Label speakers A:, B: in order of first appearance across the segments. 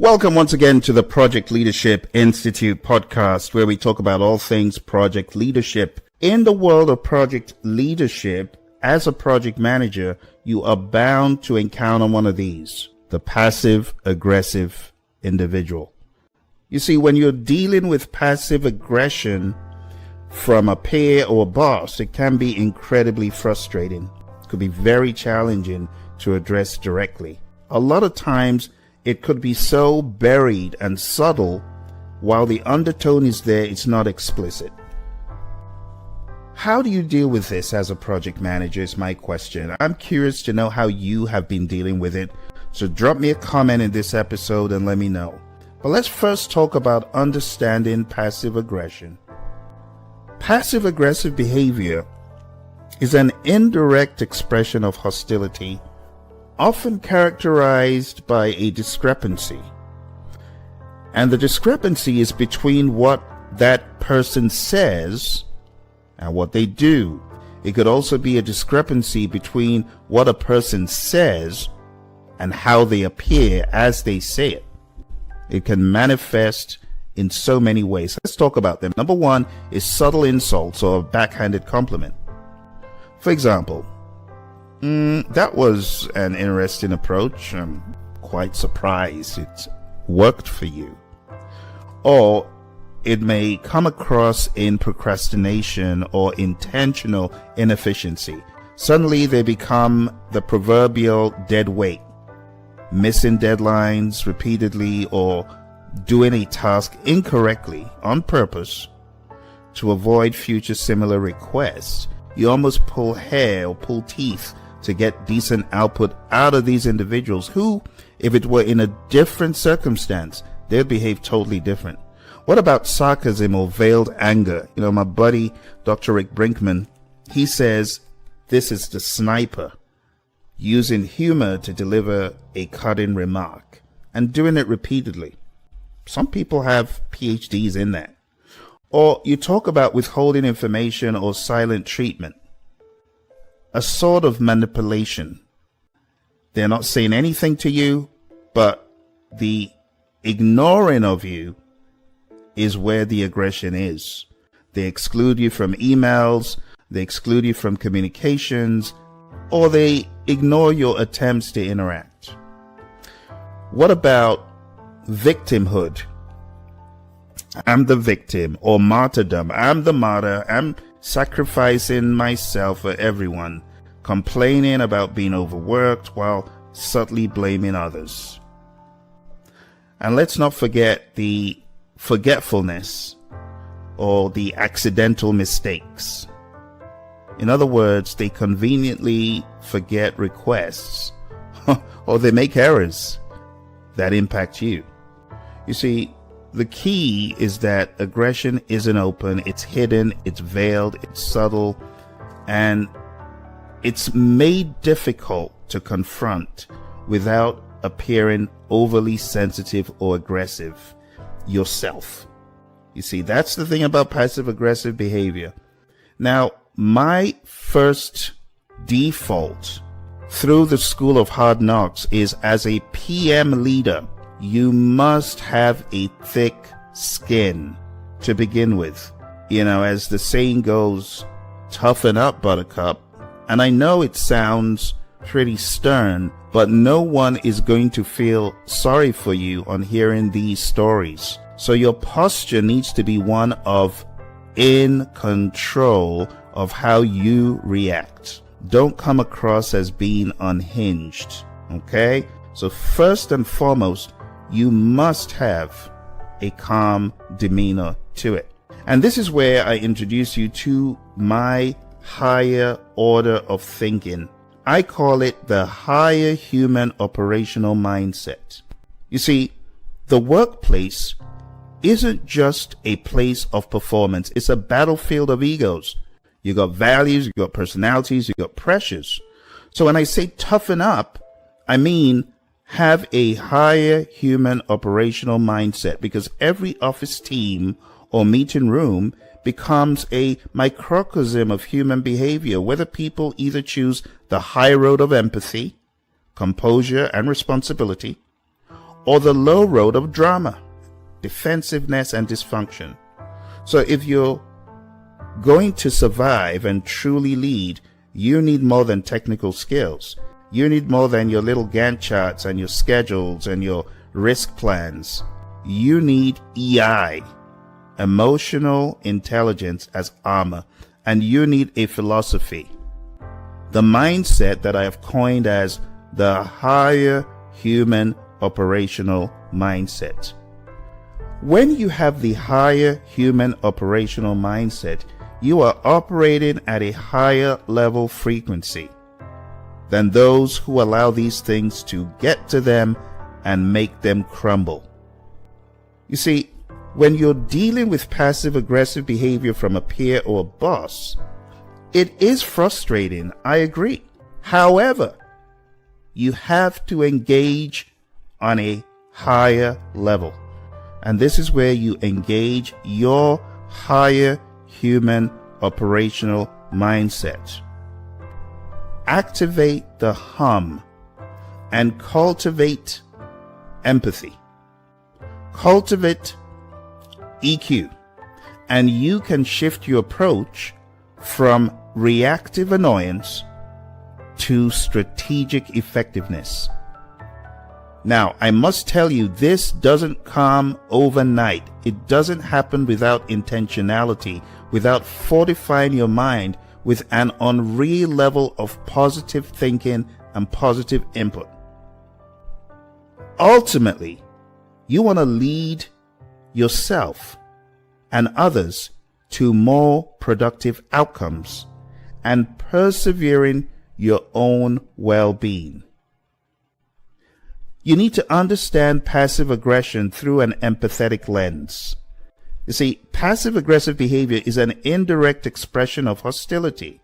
A: Welcome once again to the Project Leadership Institute podcast, where we talk about all things project leadership. In the world of project leadership, as a project manager, you are bound to encounter one of these, the passive-aggressive individual. You see, when you're dealing with passive aggression from a peer or boss, it can be incredibly frustrating. It could be very challenging to address directly. A lot of times, it could be so buried and subtle, while the undertone is there, it's not explicit. How do you deal with this as a project manager is my question. I'm curious to know how you have been dealing with it. So drop me a comment in this episode and let me know. But let's first talk about understanding passive aggression. Passive aggressive behavior is an indirect expression of hostility, often characterized by a discrepancy. And the discrepancy is between what that person says and what they do. It could also be a discrepancy between what a person says and how they appear as they say it. It can manifest in so many ways. Let's talk about them. Number one is subtle insults or backhanded compliment. For example, that was an interesting approach. I'm quite surprised it worked for you. Or it may come across in procrastination or intentional inefficiency. Suddenly they become the proverbial dead weight, missing deadlines repeatedly or doing a task incorrectly on purpose to avoid future similar requests. You almost pull hair or pull teeth to get decent output out of these individuals who, if it were in a different circumstance, they'd behave totally different. What about sarcasm or veiled anger? My buddy, Dr. Rick Brinkman, he says this is the sniper, using humor to deliver a cutting remark and doing it repeatedly. Some people have PhDs in that. Or you talk about withholding information or silent treatment. A sort of manipulation. They're not saying anything to you, but the ignoring of you is where the aggression is. They exclude you from emails, they exclude you from communications, or they ignore your attempts to interact. What about victimhood? I'm the victim, or martyrdom. I'm the martyr. I'm sacrificing myself for everyone, complaining about being overworked while subtly blaming others. And let's not forget the forgetfulness or the accidental mistakes. In other words, they conveniently forget requests or they make errors that impact you. You see, the key is that aggression isn't open, it's hidden, it's veiled, it's subtle, and it's made difficult to confront without appearing overly sensitive or aggressive yourself. You see, that's the thing about passive aggressive behavior. Now, my first default through the school of hard knocks is, as a PM leader, you must have a thick skin to begin with. As the saying goes, toughen up, buttercup. And I know it sounds pretty stern, but no one is going to feel sorry for you on hearing these stories. So your posture needs to be one of in control of how you react. Don't come across as being unhinged. Okay? So first and foremost, you must have a calm demeanor to it. And this is where I introduce you to my higher order of thinking. I call it the higher human operational mindset. You see, the workplace isn't just a place of performance. It's a battlefield of egos. You got values, you got personalities, you got pressures. So when I say toughen up, I mean have a higher human operational mindset, because every office team or meeting room becomes a microcosm of human behavior, whether people either choose the high road of empathy, composure, and responsibility, or the low road of drama, defensiveness, and dysfunction. So if you're going to survive and truly lead, you need more than technical skills. You need more than your little Gantt charts and your schedules and your risk plans. You need EI, emotional intelligence, as armor, and you need a philosophy, the mindset that I have coined as the higher human operational mindset. When you have the higher human operational mindset, you are operating at a higher level frequency than those who allow these things to get to them and make them crumble. You see, when you're dealing with passive-aggressive behavior from a peer or a boss, it is frustrating, I agree. However, you have to engage on a higher level. And this is where you engage your higher human operational mindset. Activate the hum and cultivate empathy. Cultivate EQ, and you can shift your approach from reactive annoyance to strategic effectiveness. Now, I must tell you, this doesn't come overnight. It doesn't happen without intentionality, without fortifying your mind with an unreal level of positive thinking and positive input. Ultimately, you want to lead yourself and others to more productive outcomes and persevering your own well-being. You need to understand passive aggression through an empathetic lens. You see, passive-aggressive behavior is an indirect expression of hostility,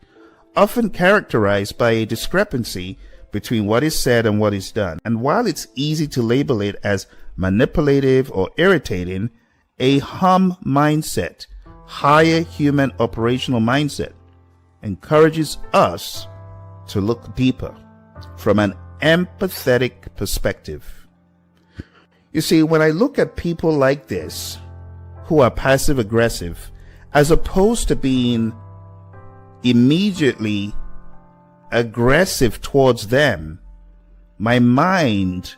A: often characterized by a discrepancy between what is said and what is done. And while it's easy to label it as manipulative or irritating, a hum mindset, higher human operational mindset, encourages us to look deeper from an empathetic perspective. You see, when I look at people like this, who are passive aggressive, as opposed to being immediately aggressive towards them, my mind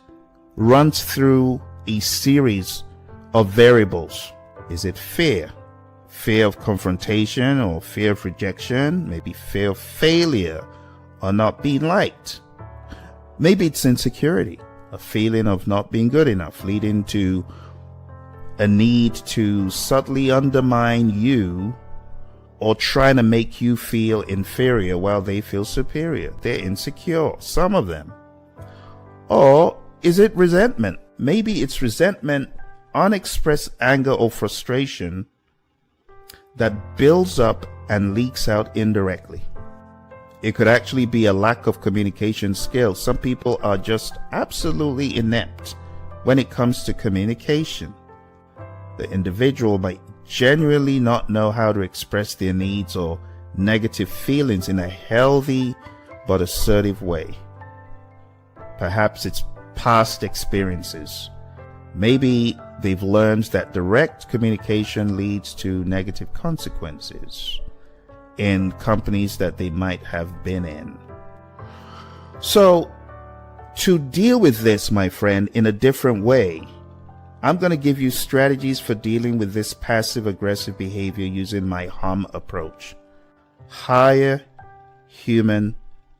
A: runs through a series of variables. Is it fear? Fear of confrontation or fear of rejection? Maybe fear of failure or not being liked. Maybe it's insecurity, a feeling of not being good enough, leading to a need to subtly undermine you or trying to make you feel inferior while they feel superior. They're insecure, some of them. Or is it resentment? Maybe it's resentment, unexpressed anger or frustration that builds up and leaks out indirectly. It could actually be a lack of communication skills. Some people are just absolutely inept when it comes to communication. The individual might genuinely not know how to express their needs or negative feelings in a healthy but assertive way. Perhaps it's past experiences. Maybe they've learned that direct communication leads to negative consequences in companies that they might have been in. So, to deal with this, my friend, in a different way, I'm going to give you strategies for dealing with this passive-aggressive behavior using my HUM approach. Higher human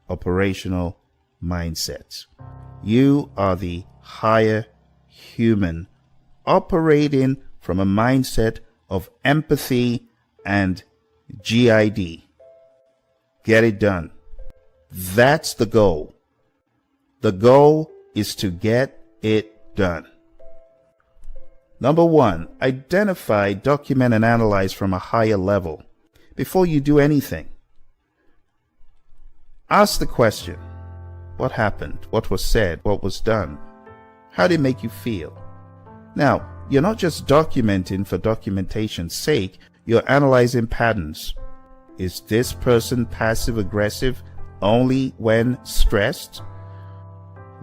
A: operational mindset. You are the higher human operating from a mindset of empathy and GID. Get it done. That's the goal. The goal is to get it done. Number 1, identify, document, and analyze from a higher level. Before you do anything, ask the question, what happened? What was said? What was done? How did it make you feel? Now, you're not just documenting for documentation's sake, you're analyzing patterns. Is this person passive aggressive only when stressed?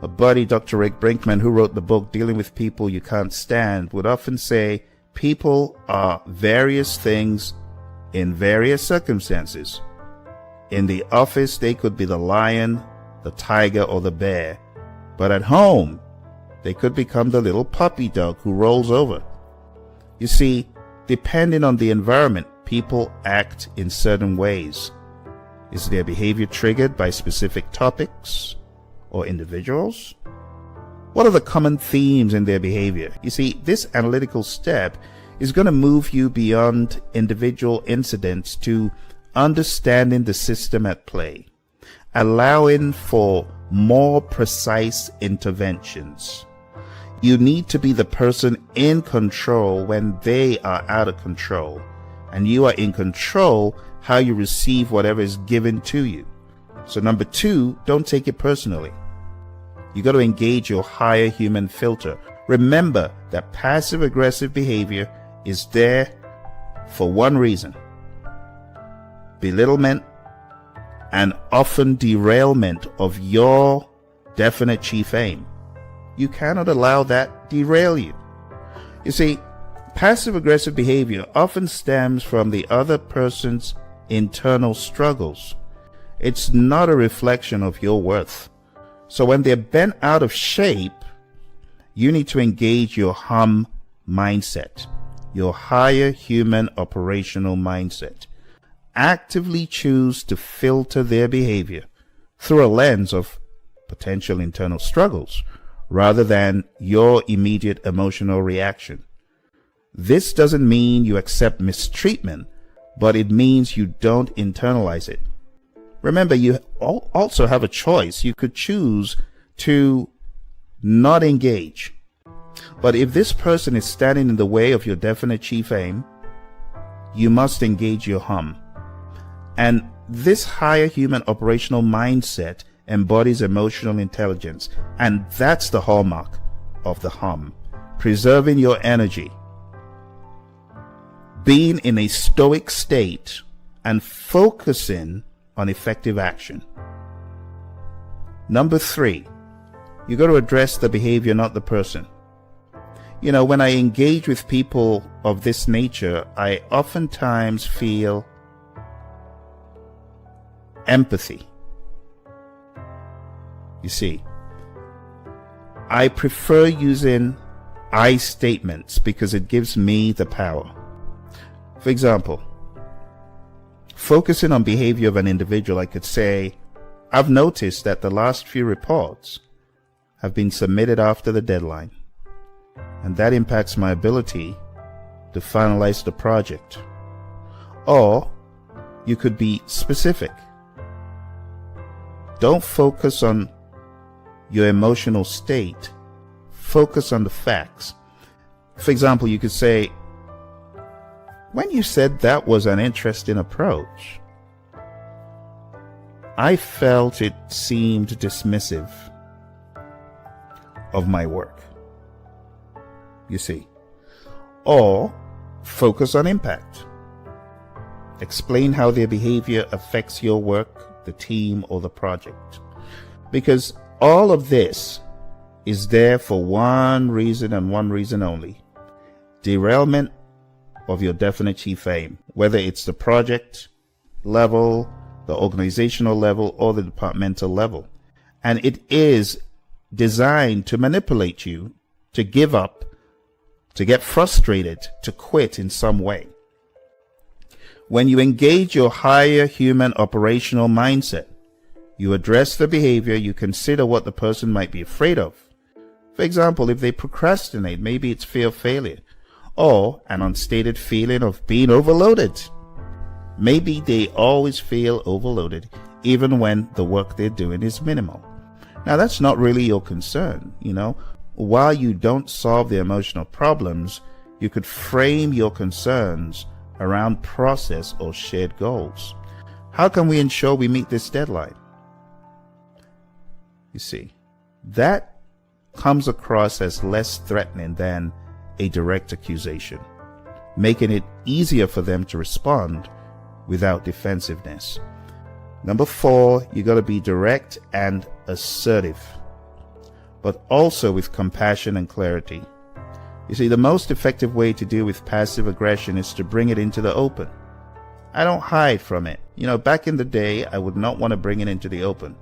A: My buddy Dr. Rick Brinkman, who wrote the book Dealing with People You Can't Stand, would often say people are various things in various circumstances. In the office, they could be the lion, the tiger, or the bear. But at home, they could become the little puppy dog who rolls over. You see, depending on the environment, people act in certain ways. Is their behavior triggered by specific topics or individuals? What are the common themes in their behavior? You see, this analytical step is going to move you beyond individual incidents to understanding the system at play, allowing for more precise interventions. You need to be the person in control when they are out of control, and you are in control how you receive whatever is given to you. So number 2, don't take it personally. You got to engage your higher human filter. Remember that passive aggressive behavior is there for one reason: belittlement and often derailment of your definite chief aim. You cannot allow that derail you. You see, passive aggressive behavior often stems from the other person's internal struggles. It's not a reflection of your worth. So when they're bent out of shape, you need to engage your hum mindset, your higher human operational mindset. Actively choose to filter their behavior through a lens of potential internal struggles rather than your immediate emotional reaction. This doesn't mean you accept mistreatment, but it means you don't internalize it. Remember, you also have a choice. You could choose to not engage. But if this person is standing in the way of your definite chief aim, you must engage your hum. And this higher human operational mindset embodies emotional intelligence. And that's the hallmark of the hum. Preserving your energy, being in a stoic state, and focusing on effective action. Number 3, you got to address the behavior, not the person. You know, when I engage with people of this nature, I oftentimes feel empathy. You see, I prefer using I statements because it gives me the power. For example, focusing on behavior of an individual, I could say, I've noticed that the last few reports have been submitted after the deadline, and that impacts my ability to finalize the project. Or you could be specific. Don't focus on your emotional state. Focus on the facts. For example, you could say, when you said that was an interesting approach, I felt it seemed dismissive of my work. You see. Or focus on impact. Explain how their behavior affects your work, the team, or the project. Because all of this is there for one reason and one reason only: derailment of your definite chief aim, whether it's the project level, the organizational level, or the departmental level. And it is designed to manipulate you to give up, to get frustrated, to quit in some way. When you engage your higher human operational mindset, you address the behavior, you consider what the person might be afraid of. For example, if they procrastinate, maybe it's fear of failure, or an unstated feeling of being overloaded. Maybe they always feel overloaded, even when the work they're doing is minimal. Now, that's not really your concern, you know. While you don't solve the emotional problems, you could frame your concerns around process or shared goals. How can we ensure we meet this deadline? You see, that comes across as less threatening than a direct accusation, making it easier for them to respond without defensiveness. Number 4, you got to be direct and assertive. but also with compassion and clarity. You see, the most effective way to deal with passive aggression is to bring it into the open. I don't hide from it. Back in the day, I would not want to bring it into the open.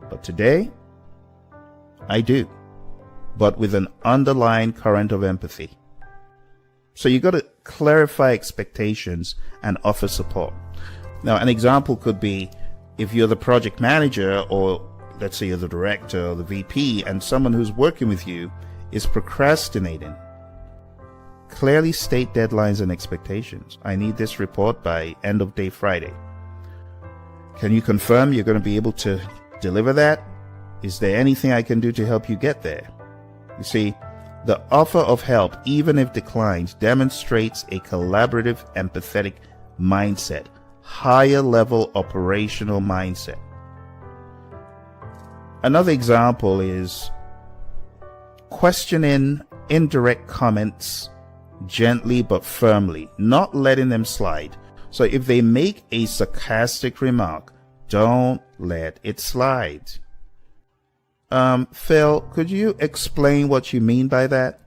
A: But today, I do. But with an underlying current of empathy. So you got to clarify expectations and offer support. Now, an example could be if you're the project manager, or let's say you're the director or the VP, and someone who's working with you is procrastinating. Clearly state deadlines and expectations. I need this report by end of day Friday. Can you confirm you're going to be able to deliver that? Is there anything I can do to help you get there? You see, the offer of help, even if declined, demonstrates a collaborative, empathetic mindset, higher level operational mindset. Another example is questioning indirect comments gently but firmly, not letting them slide. So if they make a sarcastic remark, don't let it slide. Phil, could you explain what you mean by that?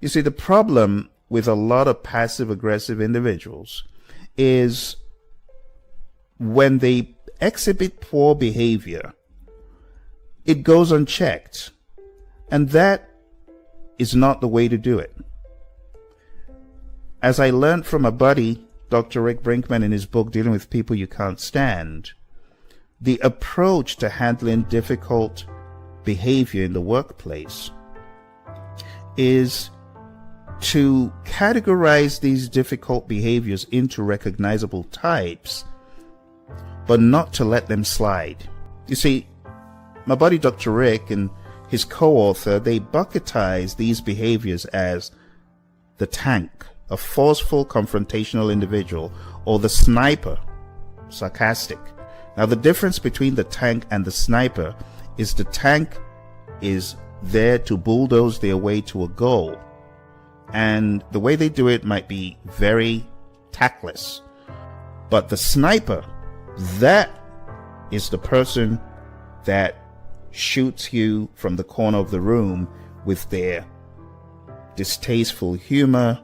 A: You see, the problem with a lot of passive-aggressive individuals is when they exhibit poor behavior, it goes unchecked. And that is not the way to do it. As I learned from a buddy, Dr. Rick Brinkman, in his book, Dealing with People You Can't Stand, the approach to handling difficult behavior in the workplace is to categorize these difficult behaviors into recognizable types, but not to let them slide. You see, my buddy Dr. Rick and his co-author, they bucketize these behaviors as the tank, a forceful confrontational individual, or the sniper, sarcastic. Now, the difference between the tank and the sniper is the tank is there to bulldoze their way to a goal. And the way they do it might be very tactless. But the sniper, that is the person that shoots you from the corner of the room with their distasteful humor,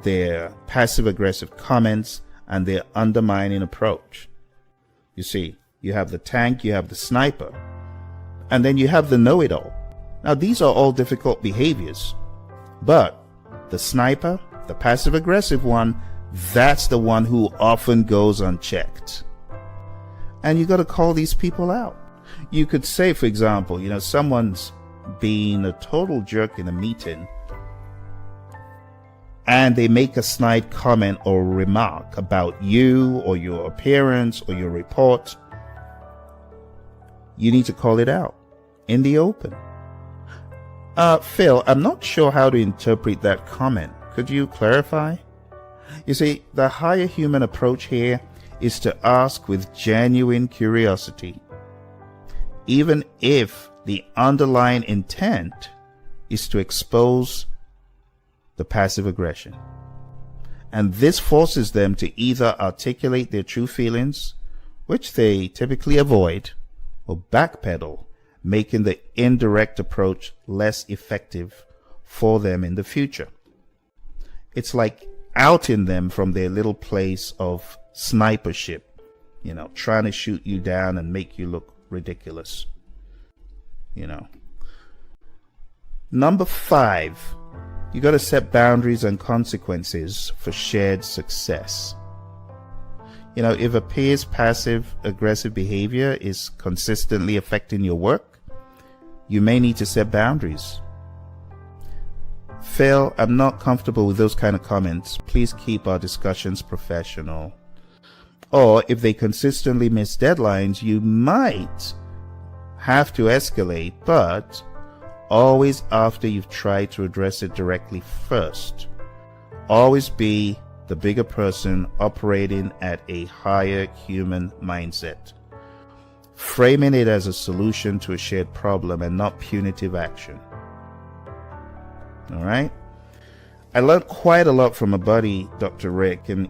A: their passive-aggressive comments, and their undermining approach. You see, you have the tank, you have the sniper, and then you have the know-it-all. Now, these are all difficult behaviors, but the sniper, the passive-aggressive one, that's the one who often goes unchecked. And you got to call these people out. You could say, for example, someone's being a total jerk in a meeting, and they make a snide comment or remark about you or your appearance or your report. You need to call it out in the open. Phil, I'm not sure how to interpret that comment. Could you clarify? You see, the higher human approach here is to ask with genuine curiosity, even if the underlying intent is to expose the passive aggression. And this forces them to either articulate their true feelings, which they typically avoid, or backpedal, making the indirect approach less effective for them in the future. It's like outing them from their little place of snipership, trying to shoot you down and make you look ridiculous. Number 5, you got to set boundaries and consequences for shared success. If a peer's passive aggressive behavior is consistently affecting your work, you may need to set boundaries. Phil, I'm not comfortable with those kind of comments. Please keep our discussions professional. Or if they consistently miss deadlines, you might have to escalate, but always after you've tried to address it directly first. Always be the bigger person operating at a higher human mindset, framing it as a solution to a shared problem and not punitive action. All right? I learned quite a lot from a buddy, Dr. Rick, and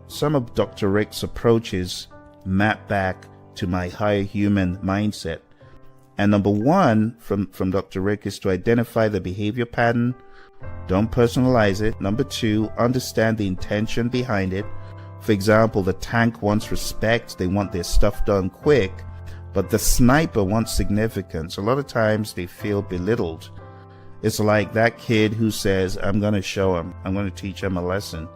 A: some of Dr. Rick's approaches map back to my higher human mindset. And number one from Dr. Rick is to identify the behavior pattern. Don't personalize it. Number two, understand the intention behind it. For example, the tank wants respect. They want their stuff done quick. But the sniper wants significance. A lot of times they feel belittled. It's like that kid who says, I'm going to show him. I'm going to teach him a lesson.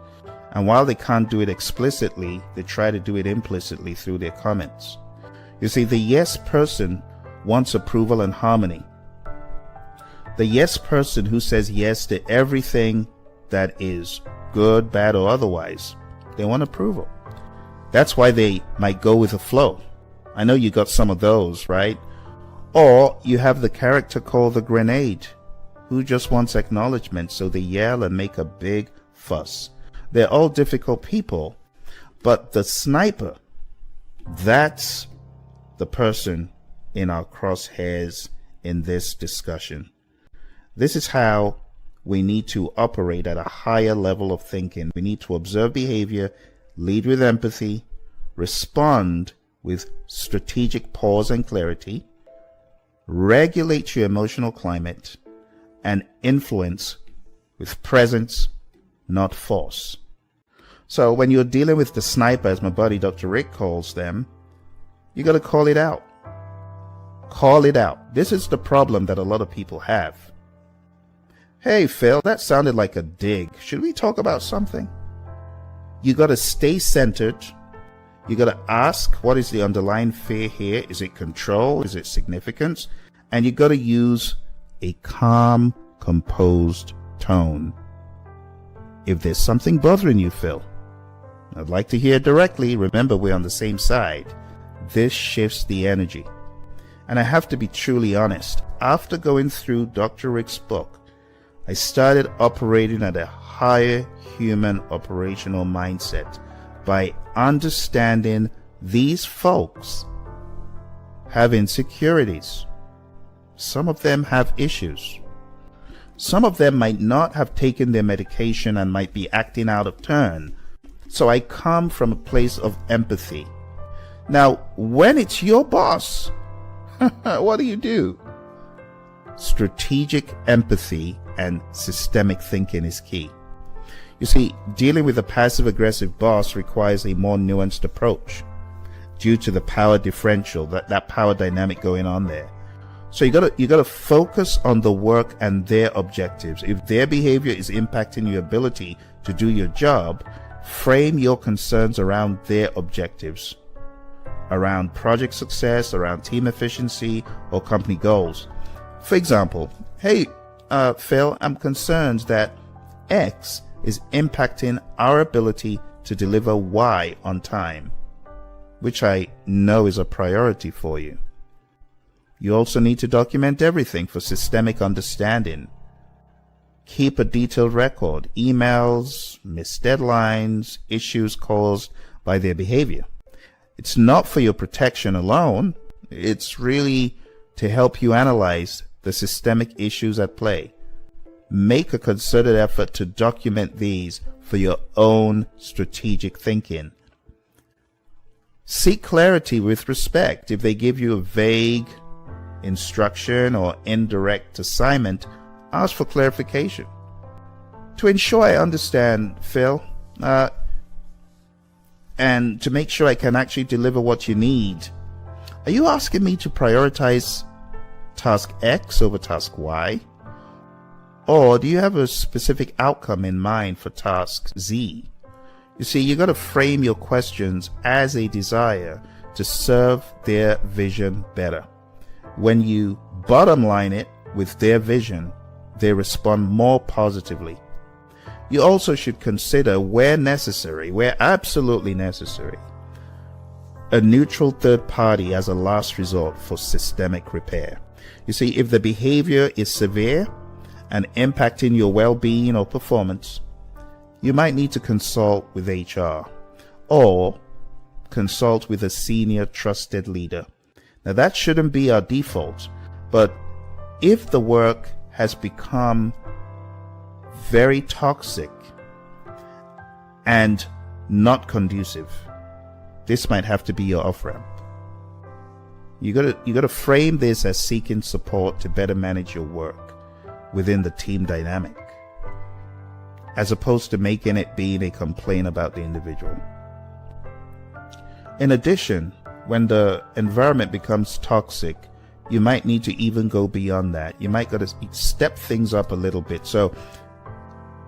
A: And while they can't do it explicitly, they try to do it implicitly through their comments. You see, the yes person wants approval and harmony. The yes person who says yes to everything that is good, bad, or otherwise, they want approval. That's why they might go with the flow. I know you got some of those, right? Or you have the character called the grenade, who just wants acknowledgement, so they yell and make a big fuss. They're all difficult people, but the sniper, that's the person in our crosshairs in this discussion. This is how we need to operate at a higher level of thinking. We need to observe behavior, lead with empathy, respond with strategic pause and clarity, regulate your emotional climate, and influence with presence, not force. So when you're dealing with the sniper, as my buddy Dr. Rick calls them, you got to call it out. Call it out. This is the problem that a lot of people have. Hey, Phil, that sounded like a dig. Should we talk about something? You got to stay centered. You got to ask, what is the underlying fear here? Is it control? Is it significance? And you got to use a calm, composed tone. If there's something bothering you, Phil, I'd like to hear directly. Remember, we're on the same side. This shifts the energy. And I have to be truly honest. After going through Dr. Rick's book, I started operating at a higher human operational mindset by understanding these folks have insecurities. Some of them have issues. Some of them might not have taken their medication and might be acting out of turn. So I come from a place of empathy. Now, when it's your boss, what do? Strategic empathy and systemic thinking is key. You see, dealing with a passive-aggressive boss requires a more nuanced approach due to the power differential, that power dynamic going on there. So you gotta focus on the work and their objectives. If their behavior is impacting your ability to do your job, frame your concerns around their objectives, around project success, around team efficiency, or company goals. For example, hey, Phil, I'm concerned that X is impacting our ability to deliver Y on time, which I know is a priority for you. You also need to document everything for systemic understanding. Keep a detailed record, emails, missed deadlines, issues caused by their behavior. It's not for your protection alone. It's really to help you analyze the systemic issues at play. Make a concerted effort to document these for your own strategic thinking. Seek clarity with respect. If they give you a vague instruction or indirect assignment, ask for clarification. To ensure I understand, Phil, and to make sure I can actually deliver what you need, are you asking me to prioritize task X over task Y? Or do you have a specific outcome in mind for task Z? You see, you got to frame your questions as a desire to serve their vision better. When you bottom line it with their vision, they respond more positively. You also should consider, where necessary, where absolutely necessary, a neutral third party as a last resort for systemic repair. You see, if the behavior is severe and impacting your well-being or performance, you might need to consult with HR or consult with a senior trusted leader. Now, that shouldn't be our default, but if the work has become very toxic and not conducive, this might have to be your off-ramp. You gotta frame this as seeking support to better manage your work within the team dynamic, as opposed to making it being a complaint about the individual. In addition, when the environment becomes toxic, you might need to even go beyond that. You might gotta step things up a little bit. So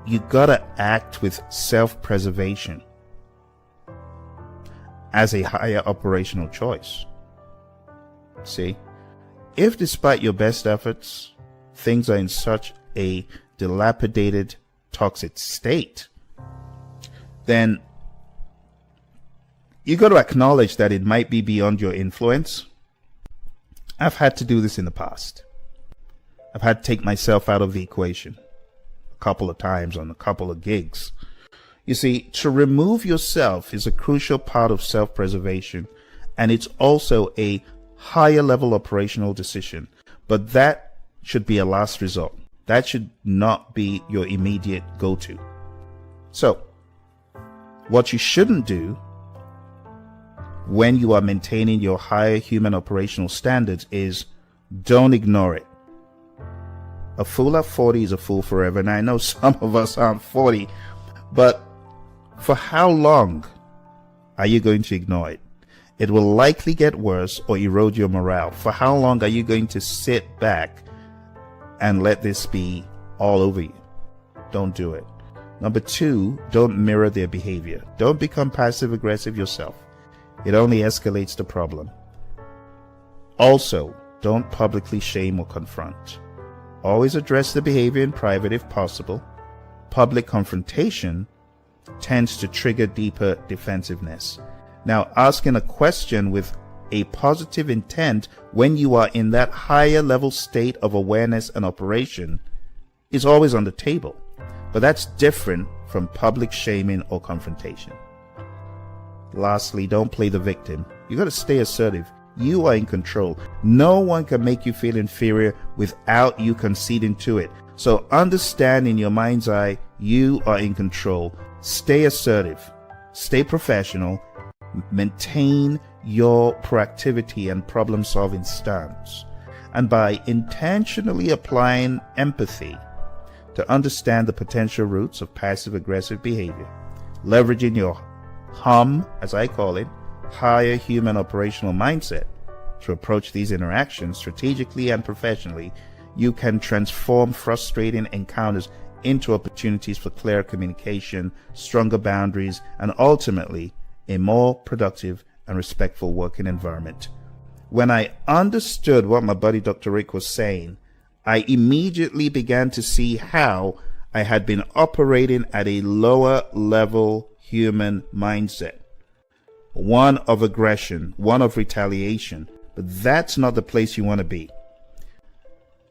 A: you gotta act with self-preservation as a higher operational choice. See, if despite your best efforts, things are in such a dilapidated, toxic state, then you got to acknowledge that it might be beyond your influence. I've had to do this in the past. I've had to take myself out of the equation a couple of times on a couple of gigs. You see, to remove yourself is a crucial part of self-preservation, and it's also a higher level operational decision. But that should be a last result. That should not be your immediate go-to. So, what you shouldn't do when you are maintaining your higher human operational standards is don't ignore it. A fool at 40 is a fool forever. And I know some of us aren't 40, but for how long are you going to ignore it? It will likely get worse or erode your morale. For how long are you going to sit back and let this be all over you? Don't do it. Number 2, don't mirror their behavior. Don't become passive aggressive yourself. It only escalates the problem. Also, don't publicly shame or confront. Always address the behavior in private if possible. Public confrontation tends to trigger deeper defensiveness. Now, asking a question with a positive intent when you are in that higher level state of awareness and operation is always on the table. But that's different from public shaming or confrontation. Lastly, don't play the victim. You got to stay assertive. You are in control. No one can make you feel inferior without you conceding to it. So understand in your mind's eye, you are in control. Stay assertive. Stay professional. Maintain your proactivity and problem-solving stance. And by intentionally applying empathy to understand the potential roots of passive-aggressive behavior, leveraging your as I call it, higher human operational mindset to approach these interactions strategically and professionally, you can transform frustrating encounters into opportunities for clear communication, stronger boundaries, and ultimately a more productive and respectful working environment. When I understood what my buddy Dr. Rick was saying, I immediately began to see how I had been operating at a lower level human mindset, one of aggression, one of retaliation. But that's not the place you want to be.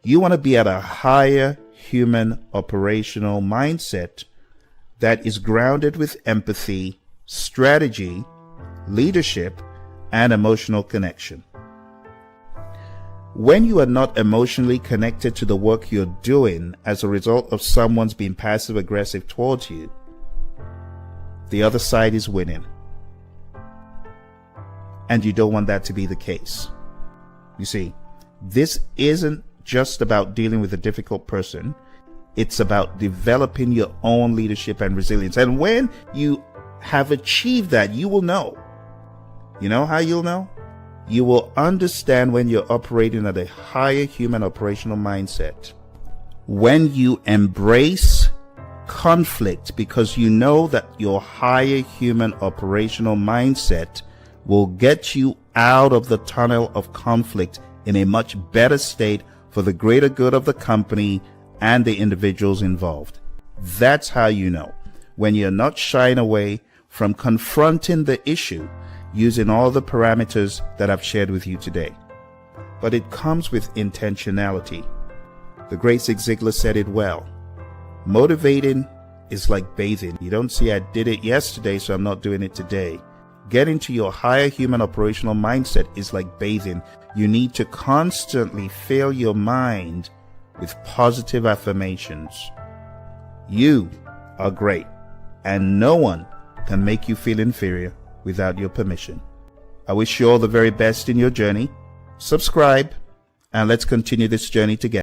A: You want to be at a higher human operational mindset that is grounded with empathy, strategy, leadership, and emotional connection. When you are not emotionally connected to the work you're doing as a result of someone's being passive aggressive towards you, the other side is winning. And you don't want that to be the case. You see, this isn't just about dealing with a difficult person. It's about developing your own leadership and resilience. And when you have achieved that, you will know. You know how you'll know? You will understand when you're operating at a higher human operational mindset. When you embrace conflict because you know that your higher human operational mindset will get you out of the tunnel of conflict in a much better state for the greater good of the company and the individuals involved. That's how you know. When you're not shying away from confronting the issue using all the parameters that I've shared with you today. But it comes with intentionality. The great Zig Ziglar said it well. Motivating is like bathing. You don't see I did it yesterday, so I'm not doing it today. Getting to your higher human operational mindset is like bathing. You need to constantly fill your mind with positive affirmations. You are great, and no one can make you feel inferior without your permission. I wish you all the very best in your journey. subscribe, and let's continue this journey together.